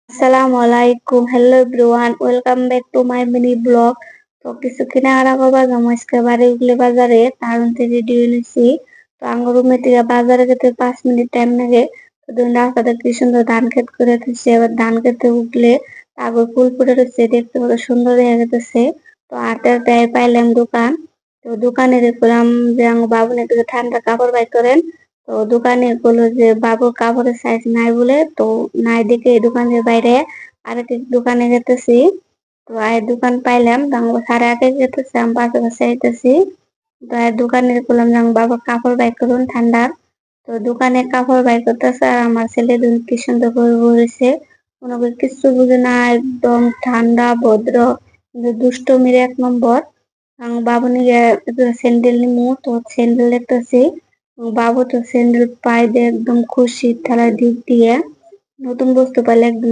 আসসালামু আলাইকুম। Hello everyone, welcome back to my mini blog. তো কিছু কেনাকাটা করবার জন্য আজকে বাড়ি উঠলে বাজারে তারণ থেকে রেডি হয়েছি। তো আমার রুমে থেকে বাজারে যেতে 5 মিনিট টাইম লাগে। তো দুই রাস্তাতে কি সুন্দর ধান ক্ষেত করে দিচ্ছে। এবার ধান খেতে উঠলে তারপর ফুল ফুটে রয়েছে, দেখতে কত সুন্দর দেখা যেতেছে। তো আটটা পাইলাম দোকান। তো দোকানে দেখলাম যে আমার বাবু নাকি ঠান্ডা কাপড় বাই করেন। তো দোকানে বললো যে বাবুর কাপড়ের সাইজ নাই বলে, তো নাই দেখে দোকানের বাইরে আরেক এক দোকানে যেতেছি। তো আর দোকান পাইলাম, তো আমার সাড়ে আগে যেতেছি, আমি পাশে পাশে যেতেছি। তো আর দোকানে বললাম যে আমার বাবা কাপড় বাই করুন ঠান্ডার। তো দোকানে কাপড় বাই করতেছে আর আমার ছেলে দুন কি সুন্দর করে বলেছে। ওনাকে কিছু বুঝে না, একদম ঠান্ডা ভদ্র, কিন্তু দুষ্টমির 1 নম্বর। আমার বাবু নিয়ে স্যান্ডেল নিমু, তো স্যান্ডেল দেখতেছি। বাবু তো স্যান্ডেল পায়ে দিয়ে একদম খুশি, খেলার দিক দিয়ে নতুন বস্তু পাইলে একদম